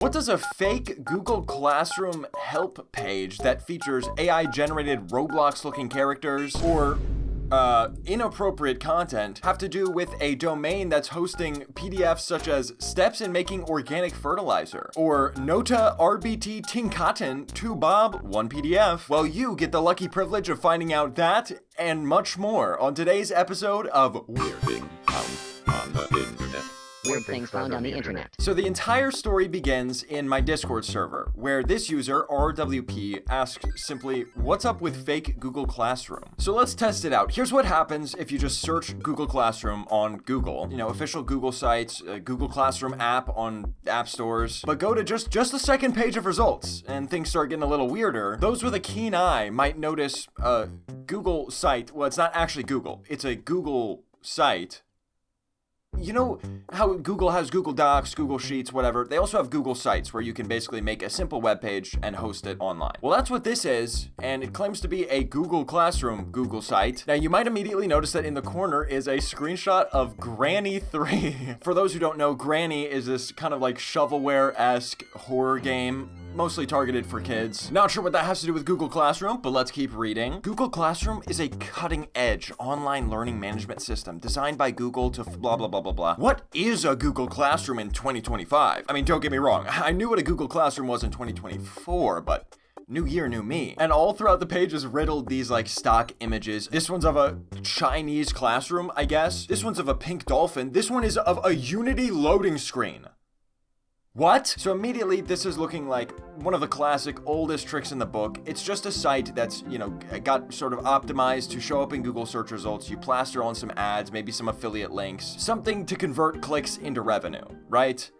What does a fake Google Classroom help page that features AI-generated Roblox-looking characters or inappropriate content have to do with a domain that's hosting PDFs such as steps in making organic fertilizer or Nota RBT Tinkaten 2 Bob 1 PDF? Well, you get the lucky privilege of finding out that and much more on today's episode of Weird Things Found on the Internet. Weird things found on the internet. So the entire story begins in my Discord server, where this user, RWP, asks simply, what's up with fake Google Classroom? So let's test it out. Here's what happens if you just search Google Classroom on Google. You know, official Google sites, Google Classroom app on app stores. But go to just the second page of results, and things start getting a little weirder. Those with a keen eye might notice a Google site. Well, it's not actually Google. It's a Google site. You know how Google has Google Docs, Google Sheets, whatever? They also have Google Sites where you can basically make a simple web page and host it online. Well, that's what this is, and it claims to be a Google Classroom Google site. Now, you might immediately notice that in the corner is a screenshot of Granny 3. For those who don't know, Granny is this kind of like shovelware-esque horror game, mostly targeted for kids. Not sure what that has to do with Google Classroom, but let's keep reading. Google Classroom is a cutting-edge online learning management system designed by Google to blah, blah, blah, blah, blah. What is a Google Classroom in 2025? I mean, don't get me wrong. I knew what a Google Classroom was in 2024, but new year, new me. And all throughout the page is riddled these like stock images. This one's of a Chinese classroom, I guess. This one's of a pink dolphin. This one is of a Unity loading screen. What? So immediately this is looking like one of the classic oldest tricks in the book. It's just a site that's, you know, got sort of optimized to show up in Google search results. You plaster on some ads, maybe some affiliate links, something to convert clicks into revenue, right?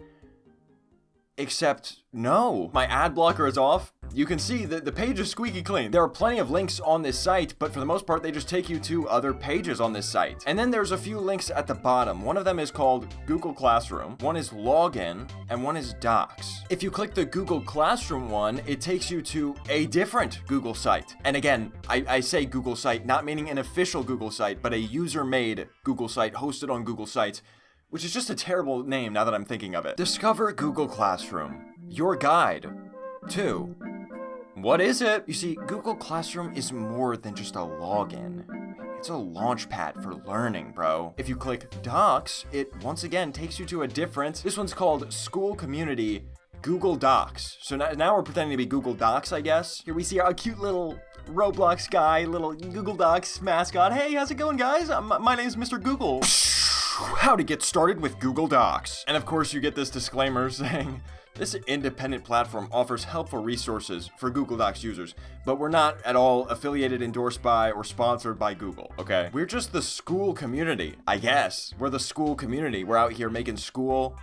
Except no, my ad blocker is off. You can see that the page is squeaky clean. There are plenty of links on this site, but for the most part, they just take you to other pages on this site. And then there's a few links at the bottom. One of them is called Google Classroom, one is Login, and one is Docs. If you click the Google Classroom one, it takes you to a different Google site. And again, I say Google site, not meaning an official Google site, but a user-made Google site hosted on Google Sites, which is just a terrible name now that I'm thinking of it. Discover Google Classroom, your guide to... What is it? You see, Google Classroom is more than just a login. It's a launchpad for learning, bro. If you click Docs, it once again takes you to a different... This one's called School Community Google Docs. So now we're pretending to be Google Docs, I guess. Here we see a cute little Roblox guy, little Google Docs mascot. Hey, how's it going, guys? My name's Mr. Google. How to get started with Google Docs. And of course you get this disclaimer saying, this independent platform offers helpful resources for Google Docs users, but we're not at all affiliated, endorsed by, or sponsored by Google, okay? We're just the school community, I guess. We're the school community. We're out here making school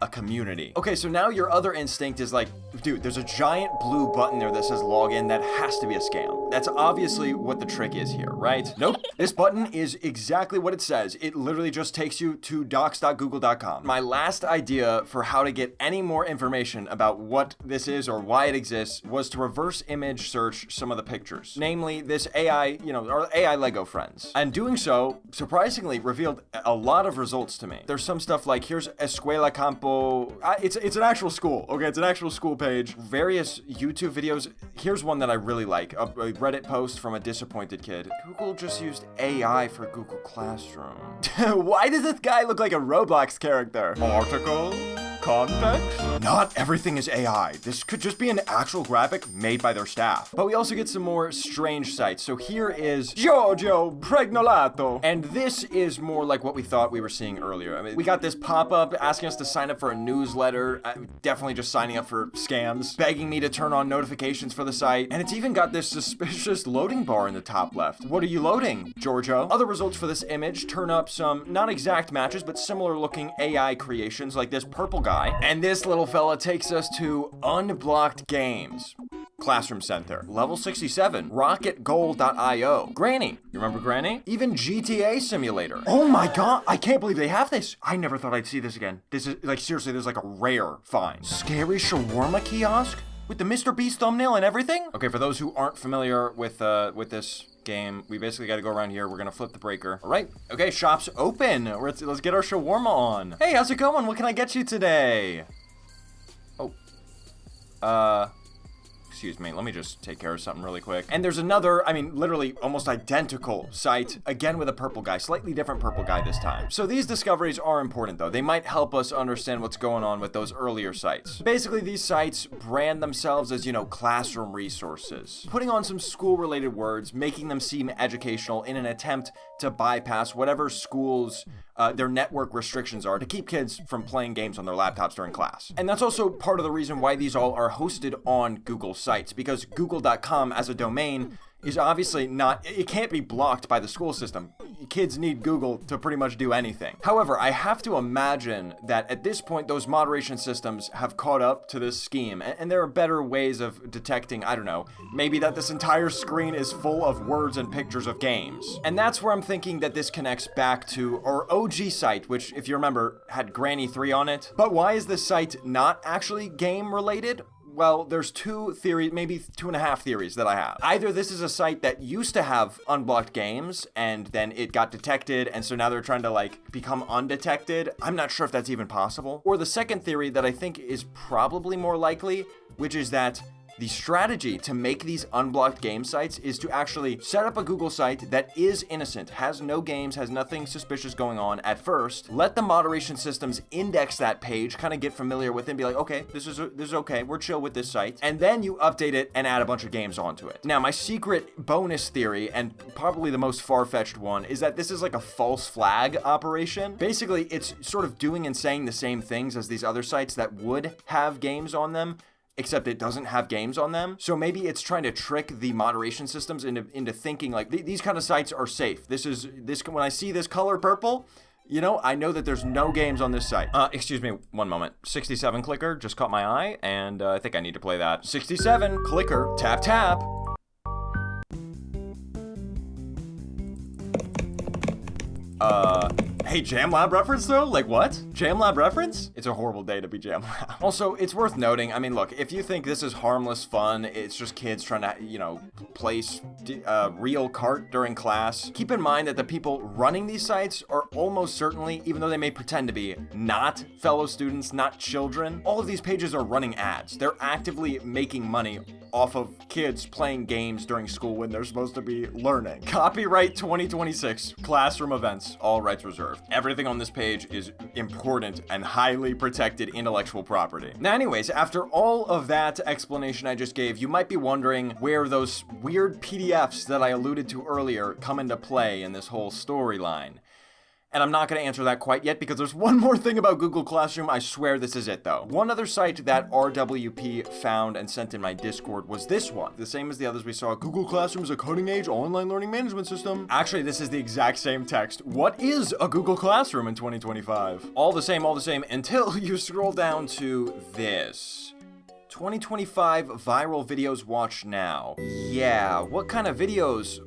a community. Okay, so now your other instinct is like, dude, there's a giant blue button there that says login. That has to be a scam. That's obviously what the trick is here, right? Nope. This button is exactly what it says. It literally just takes you to docs.google.com. My last idea for how to get any more information about what this is or why it exists was to reverse image search some of the pictures. Namely, this AI, our AI Lego friends. And doing so, surprisingly, revealed a lot of results to me. There's some stuff like, here's Escuela Campo. It's an actual school, okay? It's an actual school page. Various YouTube videos. Here's one that I really like. A Reddit post from a disappointed kid. Google just used AI for Google Classroom. Why does this guy look like a Roblox character? Article? Context? Not everything is AI. This could just be an actual graphic made by their staff. But we also get some more strange sites. So here is Giorgio Pregnolato. And this is more like what we thought we were seeing earlier. I mean, we got this pop-up asking us to sign up for a newsletter. Definitely just signing up for scams. Begging me to turn on notifications for the site. And it's even got this suspicious loading bar in the top left. What are you loading, Giorgio? Other results for this image turn up some not exact matches, but similar looking AI creations like this purple guy. And this little fella takes us to Unblocked Games. Classroom Center. Level 67. RocketGoal.io. Granny. You remember Granny? Even GTA Simulator. Oh my god, I can't believe they have this. I never thought I'd see this again. This is, like, seriously, there's like a rare find. Scary Shawarma Kiosk? With the Mr. Beast thumbnail and everything? Okay, for those who aren't familiar with this game, we basically got to go around here. We're gonna flip the breaker. All right. Okay, shop's open. Let's get our shawarma on. Hey, how's it going? What can I get you today? Excuse me, let me just take care of something really quick. And there's another, literally almost identical site, again with a purple guy, slightly different purple guy this time. So these discoveries are important though. They might help us understand what's going on with those earlier sites. Basically, these sites brand themselves as, classroom resources, putting on some school-related words, making them seem educational in an attempt to bypass whatever schools their network restrictions are to keep kids from playing games on their laptops during class. And that's also part of the reason why these all are hosted on Google sites, because google.com as a domain is obviously it can't be blocked by the school system. Kids need Google to pretty much do anything. However, I have to imagine that at this point, those moderation systems have caught up to this scheme, and there are better ways of detecting, I don't know, maybe that this entire screen is full of words and pictures of games. And that's where I'm thinking that this connects back to our OG site, which, if you remember, had Granny 3 on it. But why is this site not actually game related? Well, there's 2 theories, maybe 2.5 theories that I have. Either this is a site that used to have unblocked games and then it got detected and so now they're trying to become undetected. I'm not sure if that's even possible. Or the second theory that I think is probably more likely, which is that the strategy to make these unblocked game sites is to actually set up a Google site that is innocent, has no games, has nothing suspicious going on at first, let the moderation systems index that page, kind of get familiar with it and be like, okay, this is okay, we're chill with this site, and then you update it and add a bunch of games onto it. Now, my secret bonus theory, and probably the most far-fetched one, is that this is like a false flag operation. Basically, it's sort of doing and saying the same things as these other sites that would have games on them, except it doesn't have games on them. So maybe it's trying to trick the moderation systems into thinking like these kind of sites are safe. When I see this color purple, I know that there's no games on this site. Excuse me, one moment. 67 clicker just caught my eye, and I think I need to play that. 67 clicker, tap tap. Hey, Jamlab reference though? Like what? Jamlab reference? It's a horrible day to be Jamlab. Also, it's worth noting, look, if you think this is harmless fun, it's just kids trying to, place real cart during class, keep in mind that the people running these sites are almost certainly, even though they may pretend to be, not fellow students, not children. All of these pages are running ads. They're actively making money off of kids playing games during school when they're supposed to be learning. Copyright 2026, classroom events, all rights reserved. Everything on this page is important and highly protected intellectual property. Now anyways, after all of that explanation I just gave, you might be wondering where those weird PDFs that I alluded to earlier come into play in this whole storyline. And I'm not going to answer that quite yet because there's one more thing about Google Classroom. I swear this is it though. One other site that RWP found and sent in my Discord was this one. The same as the others we saw. Google Classroom is a cutting edge online learning management system. Actually, this is the exact same text. What is a Google Classroom in 2025? All the same until you scroll down to this. 2025 viral videos watched now. Yeah, what kind of videos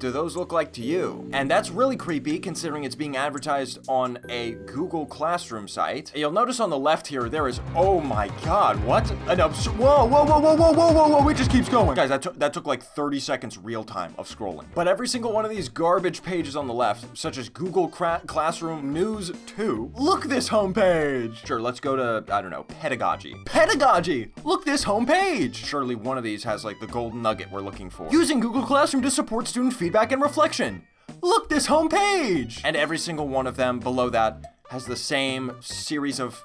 do those look like to you? And that's really creepy considering it's being advertised on a Google Classroom site. You'll notice on the left here, there is, oh my God, what? Whoa, it just keeps going. Guys, that took like 30 seconds real time of scrolling. But every single one of these garbage pages on the left, such as Google Classroom News 2, look this homepage. Sure, let's go to, I don't know, pedagogy. Pedagogy! Look this homepage! Surely one of these has like the golden nugget we're looking for. Using Google Classroom to support student feedback and reflection. Look this homepage! And every single one of them below that has the same series of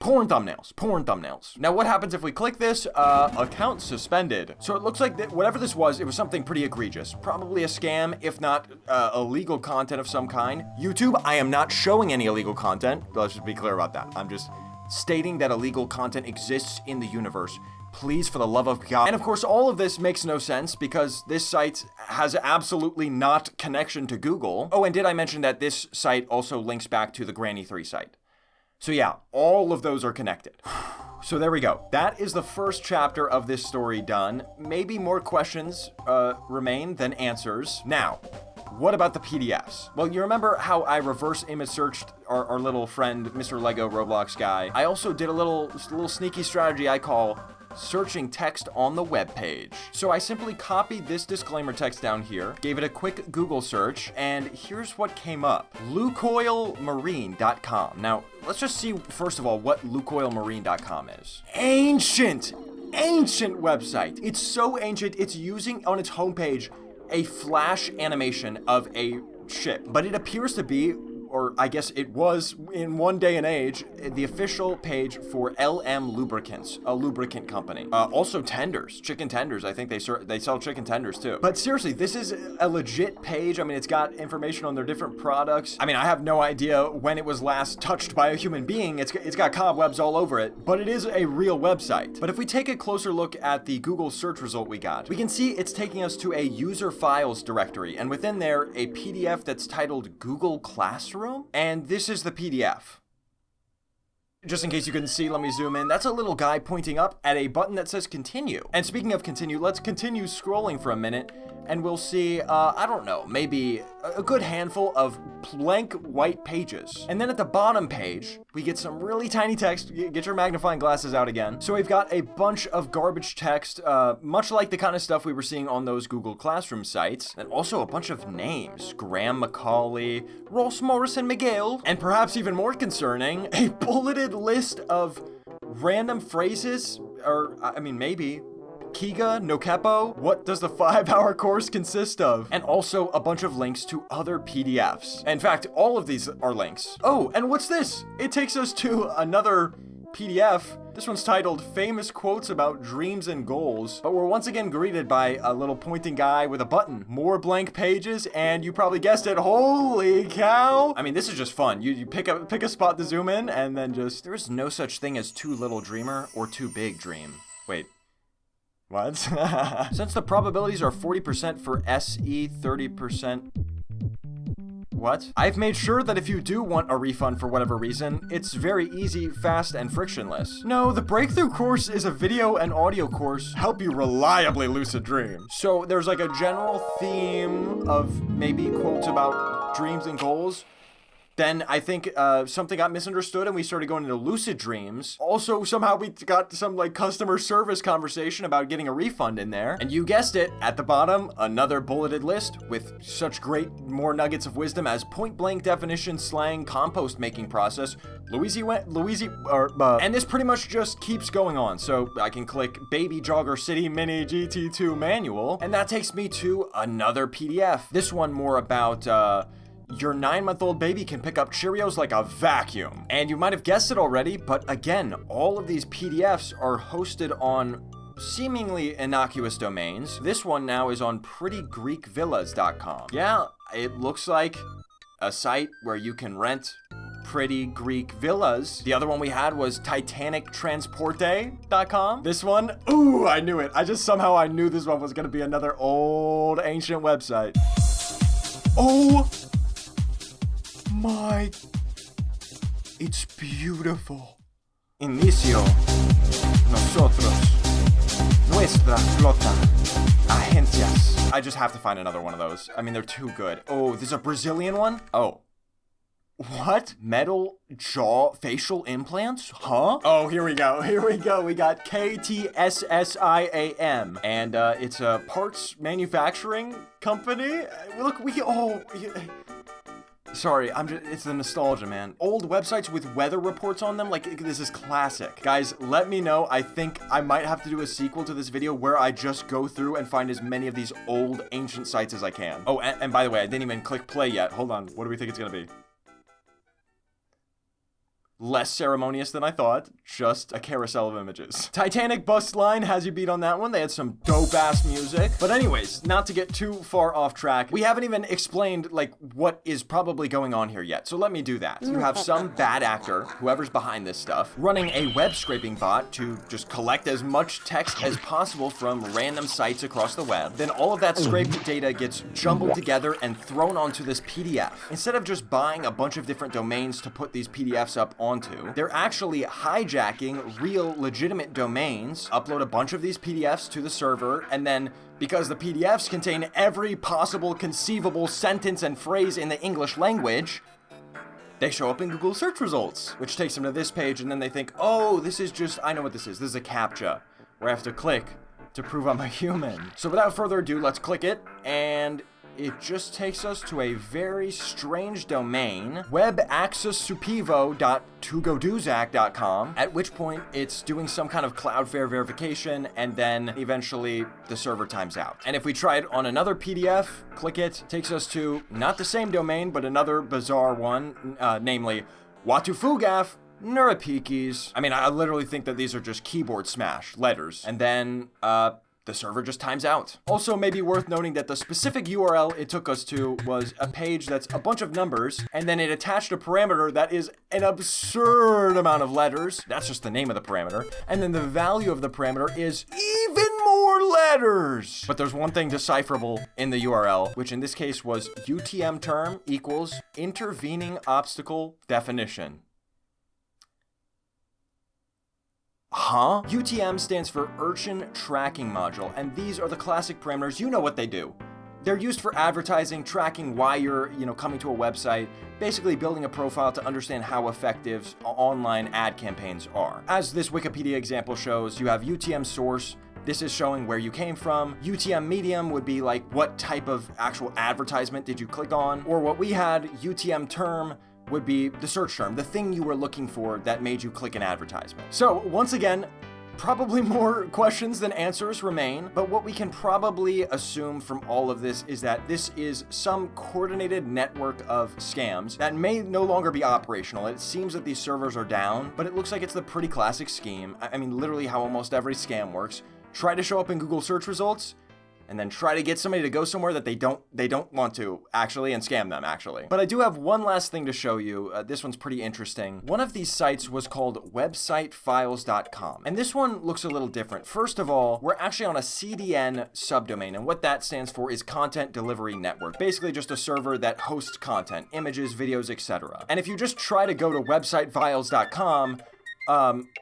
porn thumbnails. Now what happens if we click this? Account suspended. So it looks like that whatever this was, it was something pretty egregious. Probably a scam, if not illegal content of some kind. YouTube, I am not showing any illegal content. Let's just be clear about that. I'm just stating that illegal content exists in the universe. Please, for the love of God. And of course, all of this makes no sense because this site has absolutely not connection to Google. Oh, and did I mention that this site also links back to the Granny 3 site? So yeah, all of those are connected. So there we go. That is the first chapter of this story done. Maybe more questions remain than answers. Now, what about the PDFs? Well, you remember how I reverse image searched our little friend, Mr. Lego Roblox guy? I also did a little sneaky strategy I call searching text on the web page. So I simply copied this disclaimer text down here, gave it a quick Google search, and here's what came up. LukoilMarine.com. Now, let's just see, first of all, what LukoilMarine.com is. Ancient website. It's so ancient, it's using on its homepage a flash animation of a ship. But it appears to be, or I guess it was in one day and age, the official page for LM Lubricants, a lubricant company. Also tenders, chicken tenders. I think they sell chicken tenders too. But seriously, this is a legit page. I mean, it's got information on their different products. I mean, I have no idea when it was last touched by a human being. It's got cobwebs all over it, but it is a real website. But if we take a closer look at the Google search result we got, we can see it's taking us to a user files directory, and within there, a PDF that's titled Google Classroom. And this is the PDF. Just in case you couldn't see, let me zoom in. That's a little guy pointing up at a button that says continue. And speaking of continue, let's continue scrolling for a minute and we'll see, I don't know, maybe a good handful of blank white pages. And then at the bottom page, we get some really tiny text. Get your magnifying glasses out again. So we've got a bunch of garbage text, much like the kind of stuff we were seeing on those Google Classroom sites. And also a bunch of names. Graham Macaulay, Ross Morrison Miguel, and perhaps even more concerning, a bulleted list of random phrases, or I mean maybe Kiga, no capo, what does the 5-hour course consist of? And also a bunch of links to other PDFs. In fact, all of these are links. Oh, and what's this? It takes us to another PDF. This one's titled Famous Quotes About Dreams and Goals, but we're once again greeted by a little pointing guy with a button. More blank pages, and you probably guessed it, holy cow! I mean, this is just fun. You pick a spot to zoom in, and then just... There is no such thing as too little dreamer or too big dream. Wait. What? Since the probabilities are 40% for SE, 30%... What? I've made sure that if you do want a refund for whatever reason, it's very easy, fast, and frictionless. No, the Breakthrough course is a video and audio course help you reliably lucid dream. So there's like a general theme of maybe quotes about dreams and goals. Then I think something got misunderstood and we started going into lucid dreams. Also, somehow we got some like customer service conversation about getting a refund in there. And you guessed it, at the bottom, another bulleted list with such great more nuggets of wisdom as point blank definition, slang, compost making process, and this pretty much just keeps going on. So I can click Baby Jogger City Mini GT2 Manual, and that takes me to another PDF. This one more about, your 9-month-old baby can pick up Cheerios like a vacuum. And you might have guessed it already, but again, all of these PDFs are hosted on seemingly innocuous domains. This one now is on prettygreekvillas.com. Yeah, it looks like a site where you can rent pretty Greek villas. The other one we had was titanictransporte.com. This one, ooh, I knew it. I knew this one was gonna be another old ancient website. Oh my, it's beautiful. Inicio, nosotros, nuestra flota, agencias. I just have to find another one of those. I mean, they're too good. Oh, there's a Brazilian one? Oh. What? Metal jaw facial implants? Huh? Oh, here we go. We got KTSSIAM. And it's a parts manufacturing company. Look, sorry, it's the nostalgia, man. Old websites with weather reports on them, like, this is classic. Guys, let me know. I think I might have to do a sequel to this video where I just go through and find as many of these old ancient sites as I can. Oh, and by the way, I didn't even click play yet. Hold on, what do we think it's gonna be? Less ceremonious than I thought, just a carousel of images. Titanic Bus Line has you beat on that one. They had some dope-ass music. But anyways, not to get too far off track, we haven't even explained, like, what is probably going on here yet, so let me do that. You have some bad actor, whoever's behind this stuff, running a web scraping bot to just collect as much text as possible from random sites across the web. Then all of that scraped data gets jumbled together and thrown onto this PDF. Instead of just buying a bunch of different domains to put these PDFs up onto, they're actually hijacking real legitimate domains, upload a bunch of these PDFs to the server, and then because the PDFs contain every possible conceivable sentence and phrase in the English language, they show up in Google search results, which takes them to this page, and then they think, oh, this is just, I know what this is a CAPTCHA. where I have to click to prove I'm a human. So without further ado, let's click it, and it just takes us to a very strange domain, webaccessupivo.tugoduzak.com, at which point it's doing some kind of Cloudflare verification, and then eventually the server times out. And if we try it on another PDF, click it, takes us to not the same domain, but another bizarre one, namely Watufugaf Nurapikis. I mean, I literally think that these are just keyboard smash letters. And then, the server just times out. Also, maybe worth noting that the specific URL it took us to was a page that's a bunch of numbers, and then it attached a parameter that is an absurd amount of letters. That's just the name of the parameter. And then the value of the parameter is even more letters. But there's one thing decipherable in the URL, which in this case was UTM term equals intervening obstacle definition. Huh? UTM stands for Urchin Tracking Module, and these are the classic parameters. You know what they do. They're used for advertising, tracking why you're, coming to a website, basically building a profile to understand how effective online ad campaigns are. As this Wikipedia example shows, you have UTM source. This is showing where you came from. UTM medium would be like what type of actual advertisement did you click on, or what we had, UTM term, would be the search term, the thing you were looking for that made you click an advertisement. So once again, probably more questions than answers remain, but what we can probably assume from all of this is that this is some coordinated network of scams that may no longer be operational. It seems that these servers are down, but it looks like it's the pretty classic scheme. I mean, literally how almost every scam works. Try to show up in Google search results, and then try to get somebody to go somewhere that they don't want to, actually, and scam them, actually. But I do have one last thing to show you. This one's pretty interesting. One of these sites was called websitefiles.com, and this one looks a little different. First of all, we're actually on a CDN subdomain, and what that stands for is Content Delivery Network. Basically just a server that hosts content, images, videos, etc. And if you just try to go to websitefiles.com,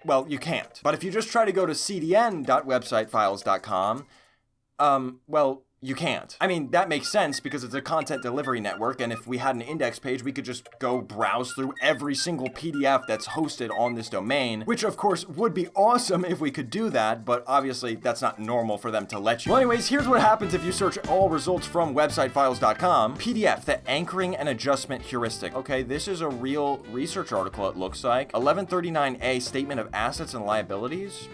well, you can't. But if you just try to go to cdn.websitefiles.com, well, you can't. I mean, that makes sense because it's a content delivery network, and if we had an index page, we could just go browse through every single PDF that's hosted on this domain, which of course would be awesome if we could do that, but obviously that's not normal for them to let you. Well, anyways, here's what happens if you search all results from websitefiles.com. PDF, the anchoring and adjustment heuristic. Okay, this is a real research article, it looks like. 1139A, statement of assets and liabilities.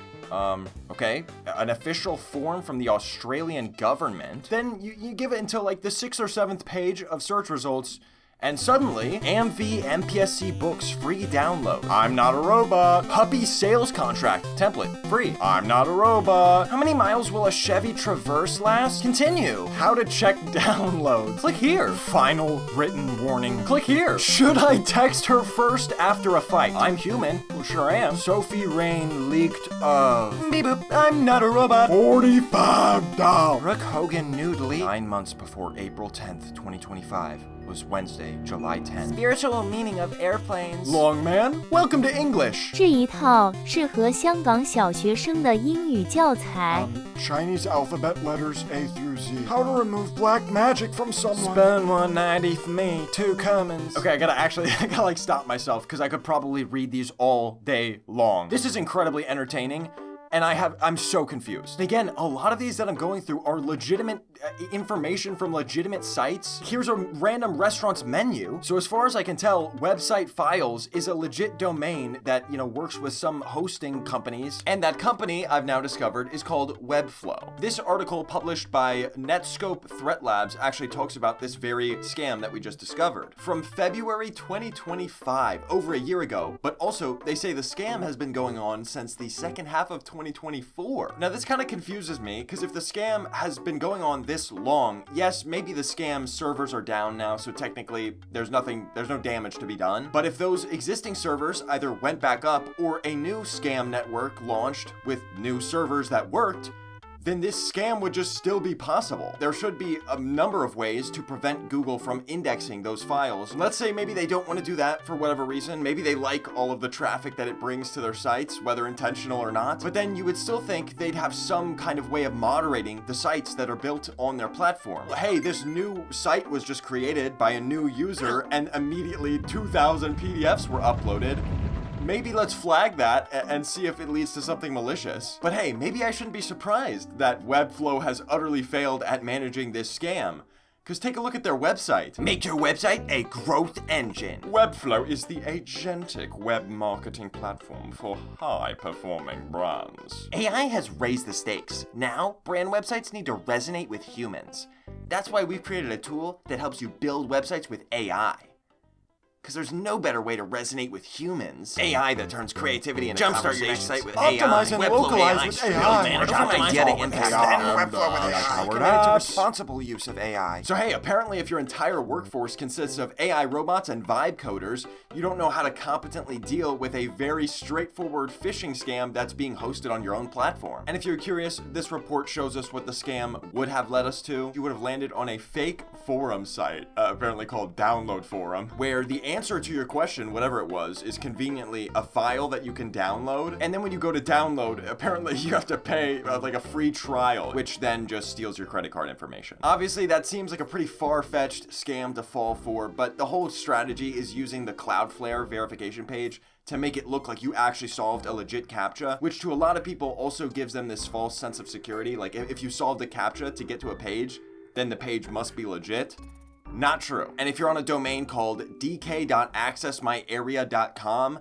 Okay, an official form from the Australian government. Then you give it until like the 6th or 7th page of search results, and suddenly, AMV MPSC books free download. I'm not a robot. Puppy sales contract template free. I'm not a robot. How many miles will a Chevy Traverse last? Continue. How to check downloads. Click here. Final written warning. Click here. Should I text her first after a fight? I'm human. Well, sure am. Sophie Rain leaked of. Beep boop. I'm not a robot. $45. Brooke Hogan nude leak. 9 months before April 10th, 2025. Was Wednesday, July 10th. Spiritual meaning of airplanes. Long man, welcome to English. 这一套适合香港小学生的英语教材。 Chinese alphabet letters A through Z. How to remove black magic from someone. Spend 190 for me, 2 Cummins. Okay, I gotta like stop myself because I could probably read these all day long. This is incredibly entertaining. And I'm so confused. Again, a lot of these that I'm going through are legitimate information from legitimate sites. Here's a random restaurant's menu. So as far as I can tell, Website Files is a legit domain that, works with some hosting companies. And that company, I've now discovered, is called Webflow. This article published by Netscope Threat Labs actually talks about this very scam that we just discovered. From February 2025, over a year ago, but also they say the scam has been going on since the second half of 2024. Now this kind of confuses me because if the scam has been going on this long, yes, maybe the scam servers are down now, so technically there's no damage to be done. But if those existing servers either went back up or a new scam network launched with new servers that worked, then this scam would just still be possible. There should be a number of ways to prevent Google from indexing those files. Let's say maybe they don't want to do that for whatever reason. Maybe they like all of the traffic that it brings to their sites, whether intentional or not. But then you would still think they'd have some kind of way of moderating the sites that are built on their platform. Hey, this new site was just created by a new user and immediately 2,000 PDFs were uploaded. maybe let's flag that and see if it leads to something malicious. But hey, maybe I shouldn't be surprised that Webflow has utterly failed at managing this scam. Because take a look at their website. Make your website a growth engine. Webflow is the agentic web marketing platform for high-performing brands. AI has raised the stakes. Now, brand websites need to resonate with humans. That's why we've created a tool that helps you build websites with AI. Because there's no better way to resonate with humans. AI that turns creativity into jumpstart your next site with AI. Optimize and localize with AI. Idea impact Webflow with AI. Committed to responsible use of AI. So hey, apparently if your entire workforce consists of AI robots and vibe coders, you don't know how to competently deal with a very straightforward phishing scam that's being hosted on your own platform. And if you're curious, this report shows us what the scam would have led us to. You would have landed on a fake forum site, apparently called Download Forum, where the answer to your question, whatever it was, is conveniently a file that you can download. And then when you go to download, apparently you have to pay like a free trial, which then just steals your credit card information. Obviously, that seems like a pretty far-fetched scam to fall for, but the whole strategy is using the Cloudflare verification page to make it look like you actually solved a legit CAPTCHA, which to a lot of people also gives them this false sense of security. Like if you solved a CAPTCHA to get to a page, then the page must be legit. Not true. And if you're on a domain called dk.accessmyarea.com,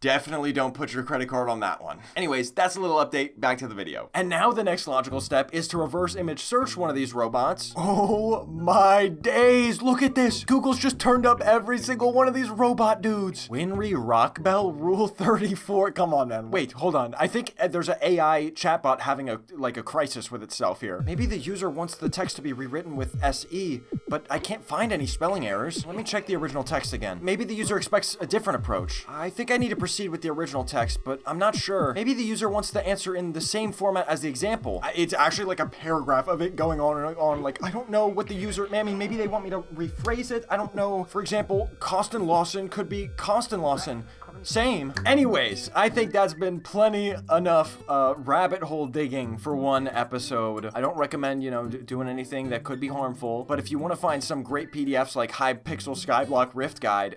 definitely don't put your credit card on that one. Anyways, that's a little update. Back to the video. And now the next logical step is to reverse image search one of these robots. Oh my days, look at this. Google's just turned up every single one of these robot dudes. Winry Rockbell Rule 34. Come on, man. Wait, hold on. I think there's an AI chatbot having a crisis with itself here. Maybe the user wants the text to be rewritten with SE, but I can't find any spelling errors. Let me check the original text again. Maybe the user expects a different approach. I think I need to proceed with the original text, but I'm not sure. Maybe the user wants the answer in the same format as the example. It's actually like a paragraph of it going on and on. Like, I don't know what the user, I mean, maybe they want me to rephrase it. I don't know. For example, Costin Lawson could be Costin Lawson. Same. Anyways, I think that's been plenty enough rabbit hole digging for one episode. I don't recommend, doing anything that could be harmful, but if you want to find some great PDFs like High Pixel Skyblock Rift Guide,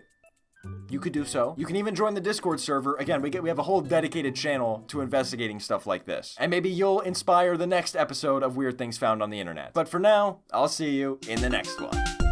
you could do so. You can even join the Discord server. Again, we have a whole dedicated channel to investigating stuff like this. And maybe you'll inspire the next episode of Weird Things Found on the Internet. But for now, I'll see you in the next one.